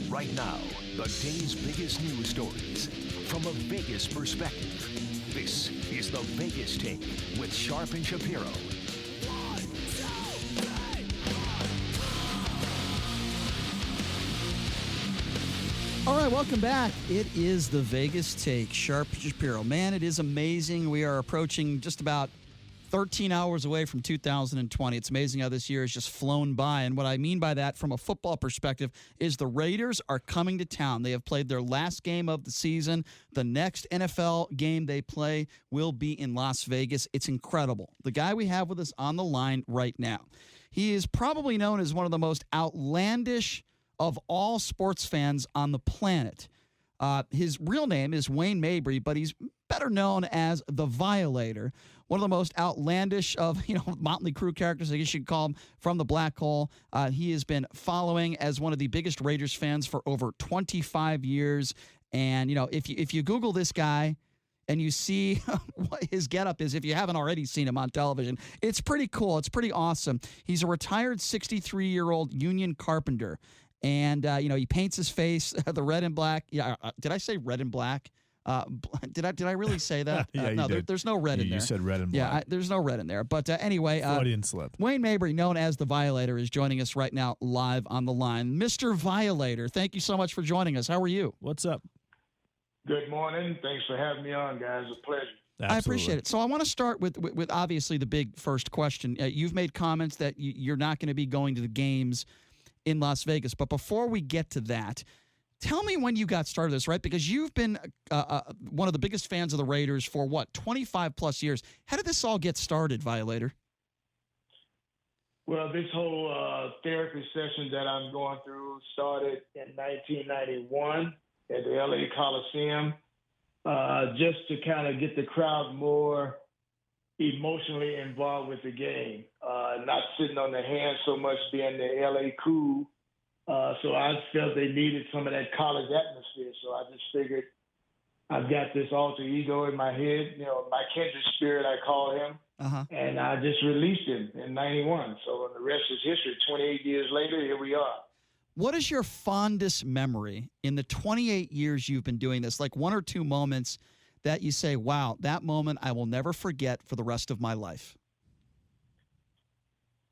Right now, the day's biggest news stories from a Vegas perspective. This is the Vegas Take with Sharp and Shapiro. All right, welcome back. It is the Vegas Take, Sharp and Shapiro. Man, it is amazing. We are approaching just about 13 hours away from 2020. It's amazing how this year has just flown by. And what I mean by that from a football perspective is the Raiders are coming to town. They have played their last game of the season. The next NFL game they play will be in Las Vegas. It's incredible. The guy we have with us on the line right now, he is probably known as one of the most outlandish of all sports fans on the planet. His real name is Wayne Mabry, but he's better known as the Violator, one of the most outlandish of, Motley Crue characters, I guess you'd call him, from the black hole. He has been following as one of the biggest Raiders fans for over 25 years. And, if you Google this guy and you see what his getup is, if you haven't already seen him on television, it's pretty cool. It's pretty awesome. He's a retired 63-year-old union carpenter. And, he paints his face the red and black. Yeah, did I say red and black? Did I really say that? Yeah, no, you did. There's no red in there. You said red and black. Yeah, there's no red in there. But anyway, Freudian slip. Wayne Mabry, known as the Violator, is joining us right now live on the line. Mr. Violator, thank you so much for joining us. How are you? What's up? Good morning. Thanks for having me on, guys. A pleasure. Absolutely. I appreciate it. So I want to start with obviously the big first question. You've made comments that you're not going to be going to the games in Las Vegas. But before we get to that, tell me when you got started this, right? Because you've been one of the biggest fans of the Raiders for, 25 plus years. How did this all get started, Violator? Well, this whole therapy session that I'm going through started in 1991 at the LA Coliseum, just to kind of get the crowd more emotionally involved with the game, not sitting on their hands so much, being the LA cool. So I felt they needed some of that college atmosphere. So I just figured I've got this alter ego in my head, my kindred spirit, I call him. And I just released him in 91. So the rest is history. 28 years later, here we are. What is your fondest memory in the 28 years you've been doing this? Like one or two moments that you say, wow, that moment I will never forget for the rest of my life?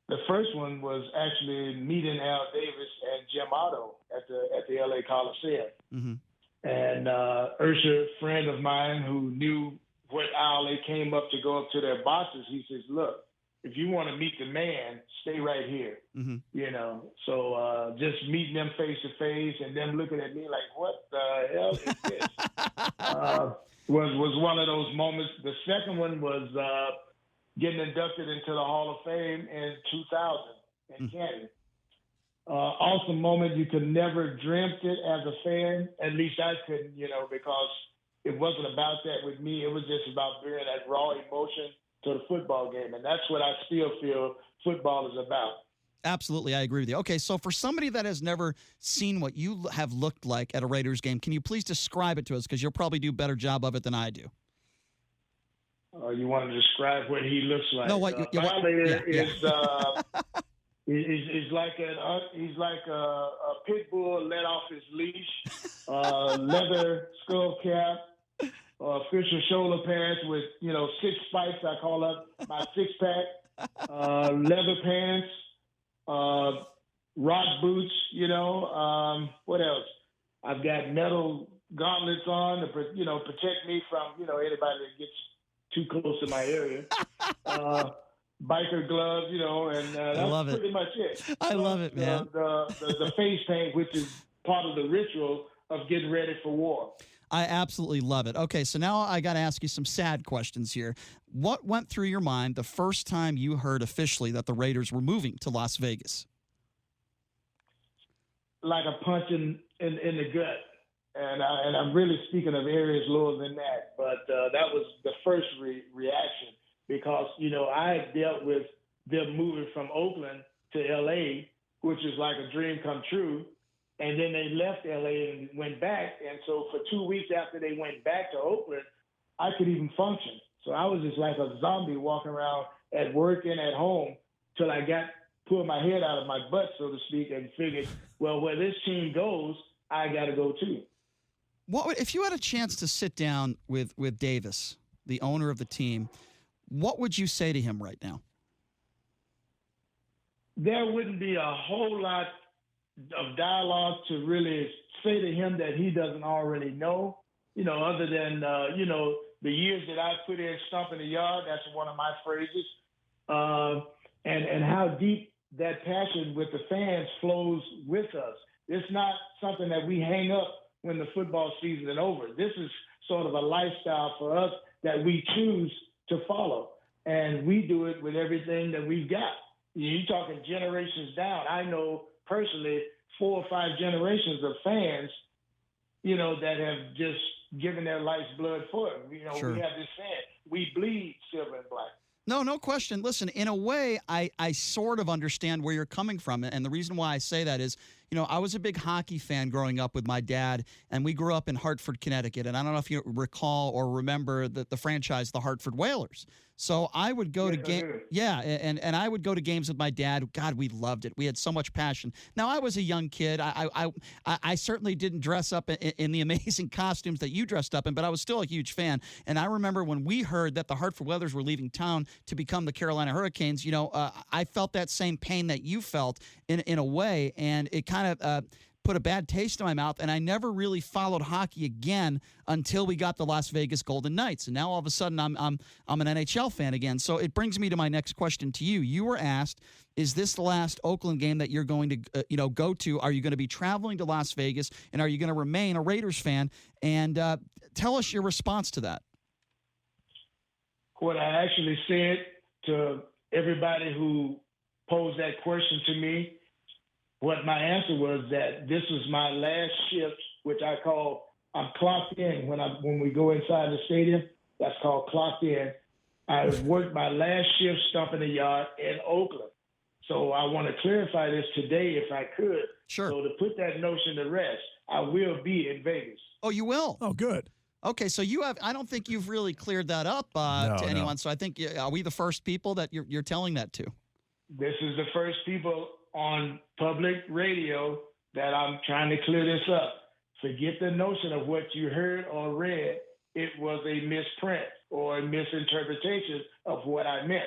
The first one was actually meeting Al Davis and Jim Otto at the LA Coliseum. Mm-hmm. And Ursher, a friend of mine who knew what Al, they came up to go up to their boxes. He says, look, if you want to meet the man, stay right here. Mm-hmm. So just meeting them face to face and them looking at me like, what the hell is this? was one of those moments. The second one was getting inducted into the Hall of Fame in 2000 in Canton. Awesome moment. You could never dreamt it as a fan. At least I couldn't, because it wasn't about that with me. It was just about bringing that raw emotion to the football game. And that's what I still feel football is about. Absolutely, I agree with you. Okay, so for somebody that has never seen what you have looked like at a Raiders game, can you please describe it to us? Because you'll probably do a better job of it than I do. You want to describe what he looks like? No, what? Violator is like a pit bull let off his leash, leather skull cap, official shoulder pads with 6 spikes. I call up my 6-pack, leather pants, rock boots. What else? I've got metal gauntlets on to protect me from anybody that gets too close to my area. Biker gloves, and that's pretty much it. I love it, man. The face paint, which is part of the ritual of getting ready for war. I absolutely love it. Okay, so now I got to ask you some sad questions here. What went through your mind the first time you heard officially that the Raiders were moving to Las Vegas? Like a punch in the gut. And I'm really speaking of areas lower than that. But that was the first reaction because, I had dealt with them moving from Oakland to L.A., which is like a dream come true. And then they left L.A. and went back. And so for 2 weeks after they went back to Oakland, I could even function. So I was just like a zombie walking around at work and at home till I got pulled my head out of my butt, so to speak, and figured, well, where this team goes, I got to go too. If you had a chance to sit down with Davis, the owner of the team, what would you say to him right now? There wouldn't be a whole lot of dialogue to really say to him that he doesn't already know, other than, the years that I put in stomping the yard. That's one of my phrases. And how deep that passion with the fans flows with us. It's not something that we hang up when the football season is over. This is sort of a lifestyle for us that we choose to follow. And we do it with everything that we've got. You're talking generations down. I know personally 4 or 5 generations of fans, that have just given their life's blood for it. Sure. We have this saying, we bleed silver and black. No question. Listen, in a way, I sort of understand where you're coming from. And the reason why I say that is, I was a big hockey fan growing up with my dad, and we grew up in Hartford, Connecticut. And I don't know if you recall or remember the franchise, the Hartford Whalers. So I would go to games. Yeah, and I would go to games with my dad. God, we loved it. We had so much passion. Now, I was a young kid. I certainly didn't dress up in the amazing costumes that you dressed up in, but I was still a huge fan. And I remember when we heard that the Hartford Whalers were leaving town to become the Carolina Hurricanes, I felt that same pain that you felt in a way, and it kind of put a bad taste in my mouth, and I never really followed hockey again until we got the Las Vegas Golden Knights. And now all of a sudden I'm an NHL fan again. So it brings me to my next question to you. You were asked, is this the last Oakland game that you're going to go to? Are you going to be traveling to Las Vegas, and are you going to remain a Raiders fan? And tell us your response to that. What I actually said to everybody who posed that question to me, what my answer was that this was my last shift, which I call, I'm clocked in. When we go inside the stadium, that's called clocked in. I worked my last shift stomping the yard in Oakland. So I want to clarify this today if I could. Sure. So to put that notion to rest, I will be in Vegas. Oh, you will? Oh, good. Okay, so I don't think you've really cleared that up to anyone. So I think, are we the first people that you're telling that to? This is the first people on public radio that I'm trying to clear this up. Forget the notion of what you heard or read. It was a misprint or a misinterpretation of what I meant.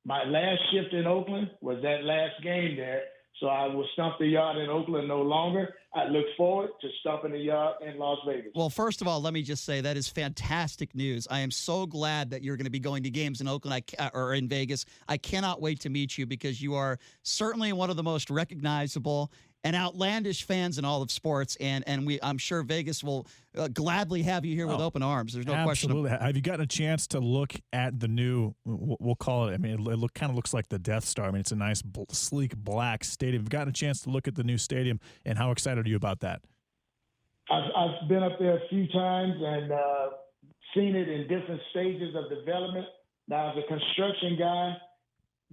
My last shift in Oakland was that last game there. So I will stump the yard in Oakland no longer. I look forward to stumping the yard in Las Vegas. Well, first of all, let me just say that is fantastic news. I am so glad that you're going to be going to games in Oakland or in Vegas. I cannot wait to meet you because you are certainly one of the most recognizable and outlandish fans in all of sports, and I'm sure Vegas will gladly have you here with open arms. There's no question. Absolutely. Have you gotten a chance to look at the new, we'll call it, I mean, it kind of looks like the Death Star. I mean, it's a nice, sleek, black stadium. Have you gotten a chance to look at the new stadium, and how excited are you about that? I've been up there a few times and seen it in different stages of development. Now, as a construction guy,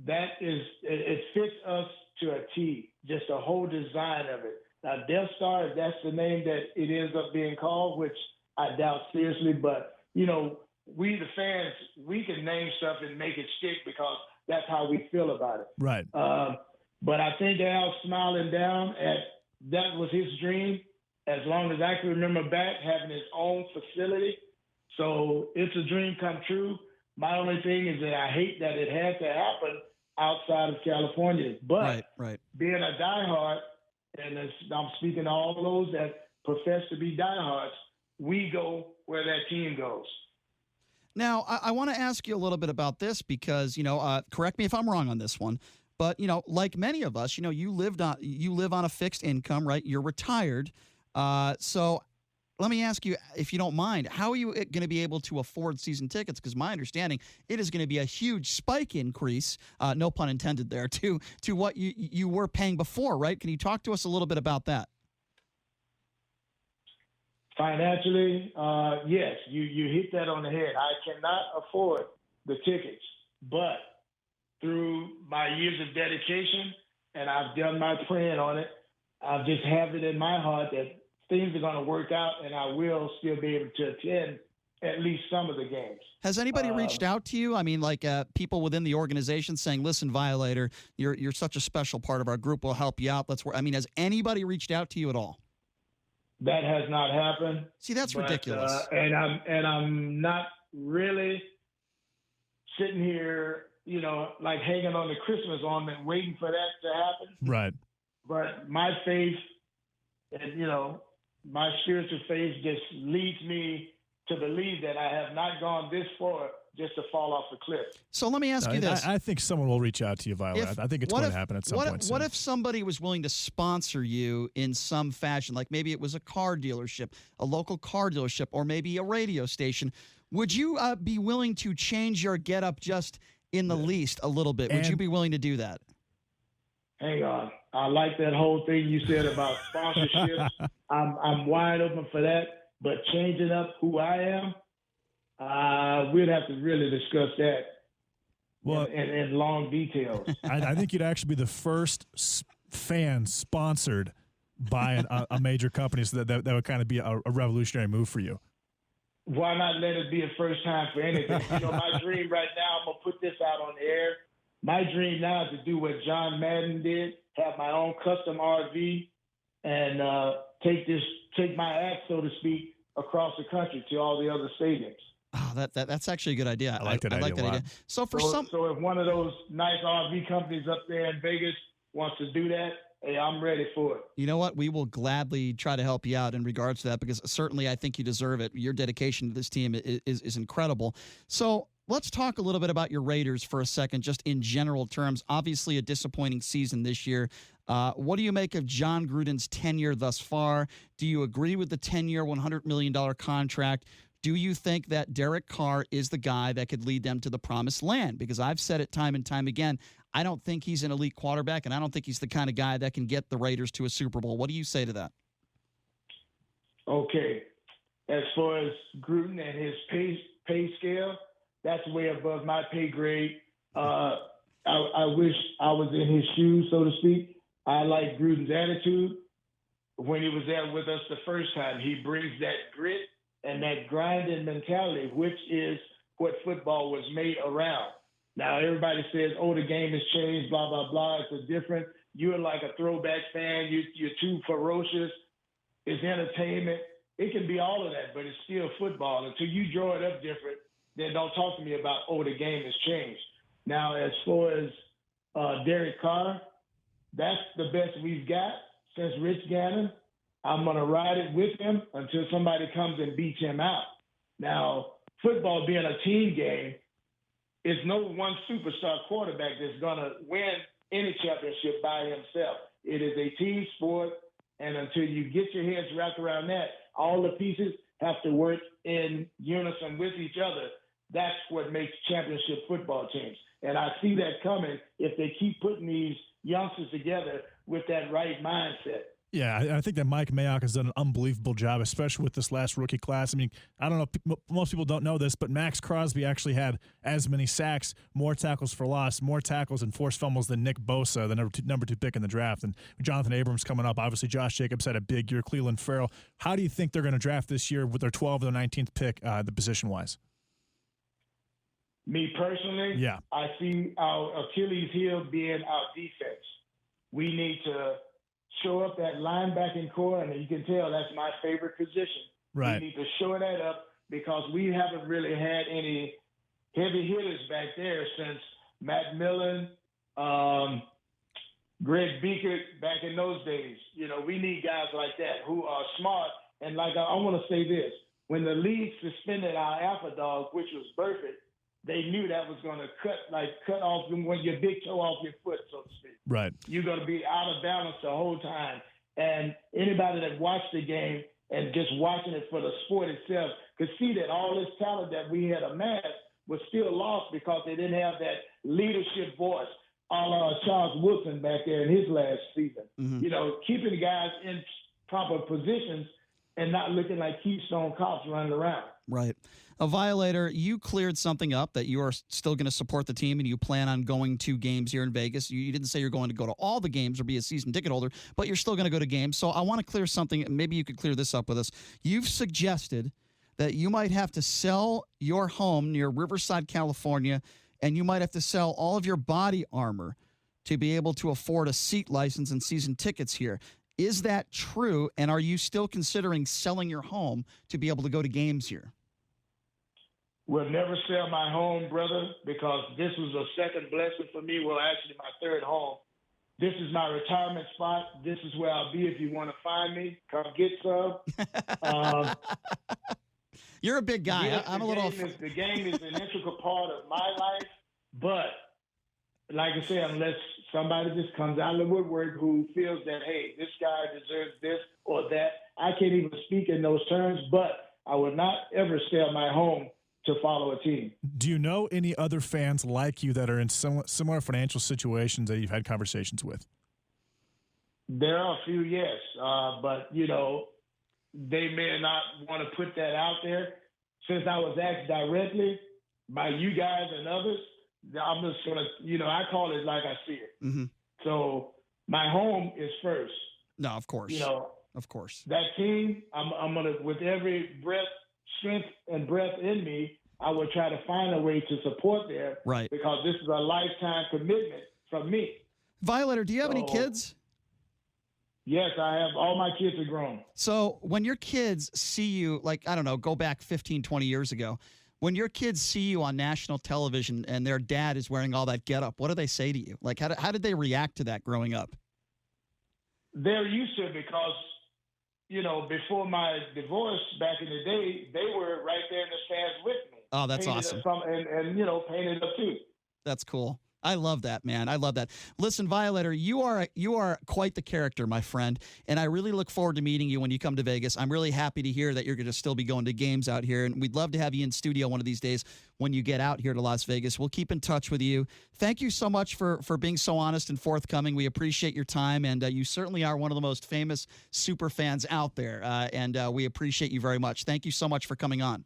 it fits us to a T, just the whole design of it. Now, Death Star, if that's the name that it ends up being called, which I doubt seriously, but, we the fans, we can name stuff and make it stick because that's how we feel about it. Right. But I think Al smiling down at that was his dream as long as I can remember back, having his own facility. So it's a dream come true. My only thing is that I hate that it had to happen outside of California. But right. being a diehard, and I'm speaking to all those that profess to be diehards, we go where that team goes. Now, I want to ask you a little bit about this because, correct me if I'm wrong on this one, but, like many of us, you live on a fixed income, right? You're retired. So let me ask you, if you don't mind, how are you going to be able to afford season tickets? Because my understanding, it is going to be a huge spike increase, no pun intended there, to what you were paying before, right? Can you talk to us a little bit about that? Financially, yes, you hit that on the head. I cannot afford the tickets, but through my years of dedication, and I've done my praying on it, I just have it in my heart that things are going to work out, and I will still be able to attend at least some of the games. Has anybody reached out to you? I mean, like people within the organization saying, "Listen, Violator, you're such a special part of our group. We'll help you out. Let's work." I mean, has anybody reached out to you at all? That has not happened. See, that's ridiculous. And I'm not really sitting here, like hanging on the Christmas ornament, waiting for that to happen. Right. But my faith and, my spiritual faith just leads me to believe that I have not gone this far just to fall off the cliff. So let me ask you this. I think someone will reach out to you, Violet. I think it's going to happen at some point soon. What if somebody was willing to sponsor you in some fashion? Like maybe it was a car dealership, a local car dealership, or maybe a radio station. Would you be willing to change your getup just in the least a little bit? Would you be willing to do that? Hang on. I like that whole thing you said about sponsorships. I'm wide open for that. But changing up who I am, we'd have to really discuss that in long details. I think you'd actually be the first fan sponsored by a major company, so that would kind of be a revolutionary move for you. Why not let it be a first time for anything? My dream right now, I'm going to put this out on the air. My dream now is to do what John Madden did, have my own custom RV and take my act, so to speak, across the country to all the other stadiums. Oh, that's actually a good idea. I like that idea. So so if one of those nice RV companies up there in Vegas wants to do that, hey, I'm ready for it. You know what? We will gladly try to help you out in regards to that, because certainly I think you deserve it. Your dedication to this team is incredible. So let's talk a little bit about your Raiders for a second, just in general terms. Obviously a disappointing season this year. What do you make of John Gruden's tenure thus far? Do you agree with the 10-year, $100 million contract? Do you think that Derek Carr is the guy that could lead them to the promised land? Because I've said it time and time again, I don't think he's an elite quarterback, and I don't think he's the kind of guy that can get the Raiders to a Super Bowl. What do you say to that? Okay. As far as Gruden and his pay scale, that's way above my pay grade. I wish I was in his shoes, so to speak. I like Gruden's attitude. When he was there with us the first time, he brings that grit and that grinding mentality, which is what football was made around. Now, everybody says, the game has changed, blah, blah, blah. It's different. You're like a throwback fan. You're too ferocious. It's entertainment. It can be all of that, but it's still football. Until you draw it up different, then don't talk to me about, the game has changed. Now, as far as Derek Carr, that's the best we've got since Rich Gannon. I'm going to ride it with him until somebody comes and beats him out. Now, football being a team game, it's no one superstar quarterback that's going to win any championship by himself. It is a team sport, and until you get your heads wrapped around that, all the pieces have to work in unison with each other. That's what makes championship football teams. And I see that coming if they keep putting these youngsters together with that right mindset. Yeah, I think that Mike Mayock has done an unbelievable job, especially with this last rookie class. I mean, I don't know, most people don't know this, but Max Crosby actually had as many sacks, more tackles for loss, more tackles and forced fumbles than Nick Bosa, the number two pick in the draft. And Jonathan Abrams coming up. Obviously, Josh Jacobs had a big year, Cleveland Farrell. How do you think they're going to draft this year with their 12th or 19th pick, the position-wise? Me personally, yeah, I see our Achilles heel being our defense. We need to show up that linebacking core, and you can tell that's my favorite position. Right. We need to show that up because we haven't really had any heavy hitters back there since Matt Millen, Greg Biekert back in those days. We need guys like that who are smart. And like I want to say this, when the league suspended our alpha dog, which was Burfitt, they knew that was going to cut off your big toe off your foot, so to speak. Right. You're going to be out of balance the whole time. And anybody that watched the game and just watching it for the sport itself could see that all this talent that we had amassed was still lost because they didn't have that leadership voice, a la Charles Woodson back there in his last season. Mm-hmm. Keeping the guys in proper positions and not looking like Keystone Cops running around. Right. A Violator, you cleared something up that you are still going to support the team and you plan on going to games here in Vegas. You didn't say you're going to go to all the games or be a season ticket holder, but you're still going to go to games. So I want to clear something. Maybe you could clear this up with us. You've suggested that you might have to sell your home near Riverside, California, and you might have to sell all of your body armor to be able to afford a seat license and season tickets here. Is that true? And are you still considering selling your home to be able to go to games here? Will never sell my home, brother, because this was a second blessing for me. Well, actually, my third home. This is my retirement spot. This is where I'll be if you want to find me. Come get some. You're a big guy. Yes, I'm a little. The game is an integral part of my life, but like I said, unless somebody just comes out of the woodwork who feels that, hey, this guy deserves this or that, I can't even speak in those terms, but I would not ever sell my home to follow a team. Do you know any other fans like you that are in similar financial situations that you've had conversations with? There are a few, yes, but, you know, they may not want to put that out there. Since I was asked directly by you guys and others, I'm just going to, you know, I call it like I see it. Mm-hmm. So my home is first. No, of course. You know, of course. That team, I'm going to, with every breath, strength and breath in me, I will try to find a way to support them. Right. Because this is a lifetime commitment from me. Violator, do you have any kids? Yes, I have. All my kids are grown. So when your kids see you, like, I don't know, go back 15, 20 years ago, when your kids see you on national television and their dad is wearing all that getup, what do they say to you? Like, how did they react to that growing up? They're used to it because, you know, before my divorce back in the day, they were right there in the stands with me. Oh, that's painted awesome. And, you know, painted up too. That's cool. I love that, man. I love that. Listen, Violator, you are quite the character, my friend, and I really look forward to meeting you when you come to Vegas. I'm really happy to hear that you're going to still be going to games out here, and we'd love to have you in studio one of these days when you get out here to Las Vegas. We'll keep in touch with you. Thank you so much for being so honest and forthcoming. We appreciate your time, and you certainly are one of the most famous super fans out there, and we appreciate you very much. Thank you so much for coming on.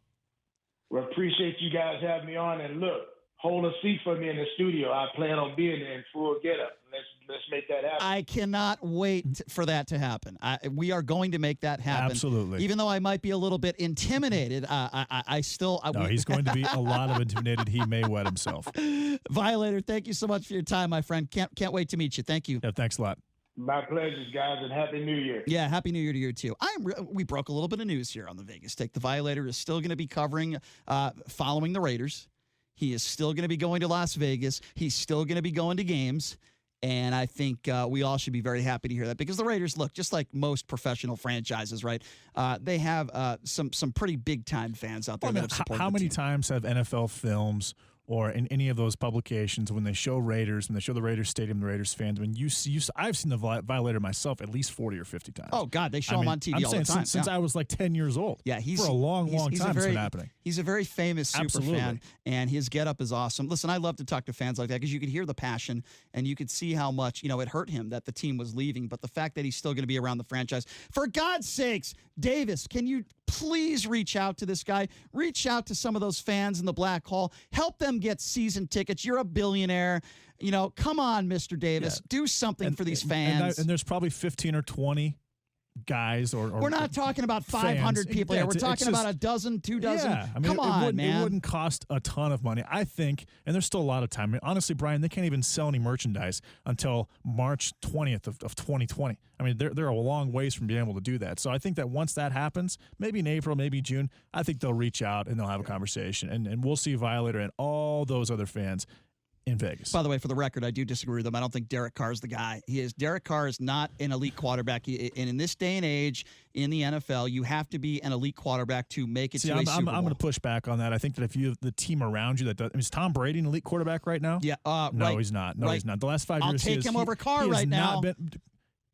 Well, appreciate you guys having me on, and look, hold a seat for me in the studio. I plan on being there in full getup. Let's make that happen. I cannot wait for that to happen. We are going to make that happen. Absolutely. Even though I might be a little bit intimidated, I still. No, he's going to be a lot of intimidated. He may wet himself. Violator, thank you so much for your time, my friend. Can't wait to meet you. Thank you. Yeah, thanks a lot. My pleasure, guys, and Happy New Year. Yeah, Happy New Year to you, too. We broke a little bit of news here on the Vegas Take. The Violator is still going to be covering, following the Raiders. He is still going to be going to Las Vegas. He's still going to be going to games. And I think we all should be very happy to hear that because the Raiders, look, just like most professional franchises, right? They have some pretty big-time fans out there that have supported How the many team. times have NFL Films or in any of those publications when they show Raiders, when they show the Raiders Stadium, the Raiders fans, when I've seen the Violator myself at least 40 or 50 times. Oh, God, they show him on TV all the time. Since I was like 10 years old. Yeah, for a long time it's been happening. He's a very famous super fan, and his getup is awesome. Listen, I love to talk to fans like that because you could hear the passion, and you could see how much, it hurt him that the team was leaving, but the fact that he's still going to be around the franchise. For God's sakes, Davis, can you please reach out to this guy? Reach out to some of those fans in the Black Hall. Help them get season tickets. You're a billionaire. Come on, Mr. Davis. Do something for these fans. And there's probably 15 or 20 guys or we're not talking about 500 people here. We're talking about a dozen, 2 dozen. Yeah, I mean, Come on, man. It wouldn't cost a ton of money. I think, and there's still a lot of time. I mean, honestly, Brian, they can't even sell any merchandise until March 20th of 2020. I mean, they're a long ways from being able to do that. So I think that once that happens, maybe in April, maybe June, I think they'll reach out and they'll have a conversation. And we'll see Violator and all those other fans in Vegas. By the way, for the record, I do disagree with them. I don't think Derek Carr is the guy. Derek Carr is not an elite quarterback. And in this day and age in the NFL, you have to be an elite quarterback to make it to a Super Bowl. I'm going to push back on that. I think that if you have the team around you that does, is Tom Brady an elite quarterback right now? Yeah. No, right, he's not. No, right. he's not. The last 5 years, I'll take him over Carr he right now.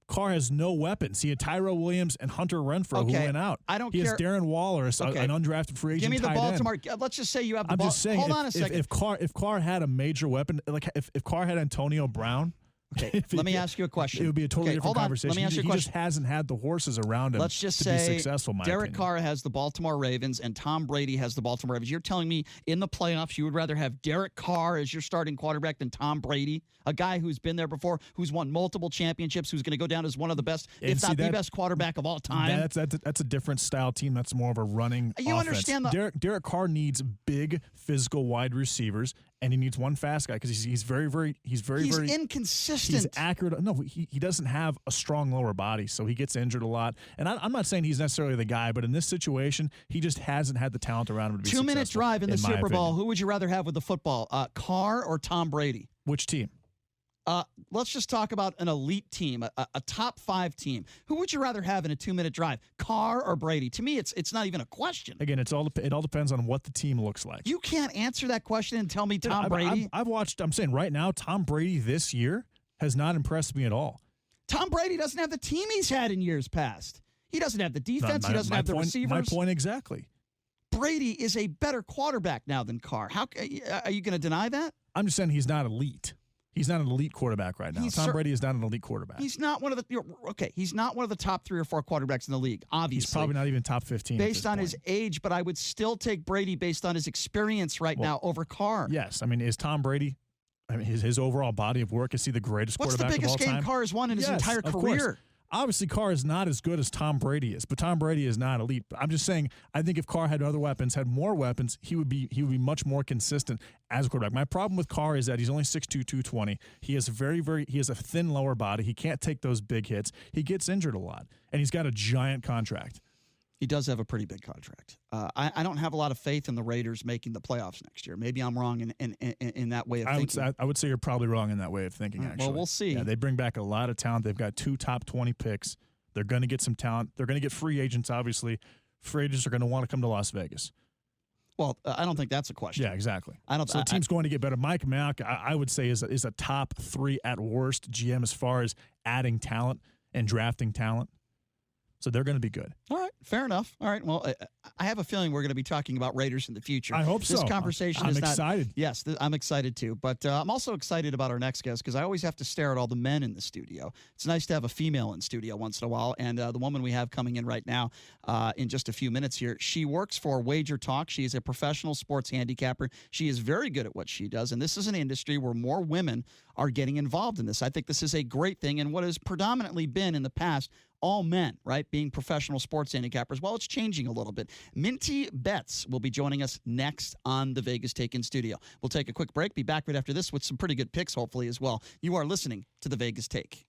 Carr has no weapons. He had Tyrell Williams and Hunter Renfrow who went out. I don't care. He has Darren Waller, an undrafted free agent. Give me the tight Baltimore. End. Let's just say you have the ball. I'm just saying, Hold on a second. If Carr had a major weapon, like if Carr had Antonio Brown, Okay, let me ask you a question. It would be a totally different conversation. Let me ask you a He question. just hasn't had the horses around him Let's just to say be successful, in my Derek opinion. Carr has the Baltimore Ravens and Tom Brady has the Baltimore Ravens. You're telling me in the playoffs you would rather have Derek Carr as your starting quarterback than Tom Brady, a guy who's been there before, who's won multiple championships, who's going to go down as one of the best, if not the best quarterback of all time? That's a different style team. That's more of a running You offense. understand Derek Carr needs big physical wide receivers, and he needs one fast guy because he's very inconsistent. He's accurate. No, he doesn't have a strong lower body, so he gets injured a lot. And I'm not saying he's necessarily the guy, but in this situation, he just hasn't had the talent around him to be successful. 2-minute drive in the Super Bowl. Opinion. Who would you rather have with the football, Carr or Tom Brady? Which team? Let's just talk about an elite team, a top 5 team. Who would you rather have in a 2-minute drive, Carr or Brady? To me, it's not even a question. Again, it all depends on what the team looks like. You can't answer that question and tell me Tom Brady. I've watched. I'm saying right now, Tom Brady this year has not impressed me at all. Tom Brady doesn't have the team he's had in years past. He doesn't have the defense. He doesn't have the receivers. My point exactly. Brady is a better quarterback now than Carr. How are you going to deny that? I'm just saying he's not elite. He's not an elite quarterback right now. Tom Brady is not an elite quarterback. He's not one of the He's not one of the top 3 or 4 quarterbacks in the league. Obviously, he's probably not even top 15 based on his age. But I would still take Brady based on his experience now over Carr. Yes, I mean, is Tom Brady? I mean, his overall body of work, is he the greatest quarterback of all time? What's the biggest game Carr has won in his entire career? Course. Obviously, Carr is not as good as Tom Brady is, but Tom Brady is not elite. But I'm just saying, I think if Carr had other weapons, had more weapons, he would be much more consistent as a quarterback. My problem with Carr is that he's only 6'2", 220. He has he has a thin lower body. He can't take those big hits. He gets injured a lot, and he's got a giant contract. He does have a pretty big contract. I don't have a lot of faith in the Raiders making the playoffs next year. Maybe I'm wrong in that way of thinking. I would say you're probably wrong in that way of thinking, actually. Well, we'll see. Yeah, they bring back a lot of talent. They've got 2 top 20 picks. They're going to get some talent. They're going to get free agents, obviously. Free agents are going to want to come to Las Vegas. Well, I don't think that's a question. Yeah, exactly. So the team's going to get better. Mike Mayock, I would say, is a top 3 at worst GM as far as adding talent and drafting talent. So they're going to be good. All right. Fair enough. All right. Well, I have a feeling we're going to be talking about Raiders in the future. I hope so. This conversation I'm is not excited. Yes, I'm excited too. But I'm also excited about our next guest because I always have to stare at all the men in the studio. It's nice to have a female in studio once in a while. And the woman we have coming in right now in just a few minutes here, she works for Wager Talk. She is a professional sports handicapper. She is very good at what she does. And this is an industry where more women are getting involved in this. I think this is a great thing. And what has predominantly been in the past, all men, right, being professional sports handicappers. Well, it's changing a little bit. Minty Betts will be joining us next on the Vegas Take In studio. We'll take a quick break, be back right after this with some pretty good picks, hopefully, as well. You are listening to the Vegas Take.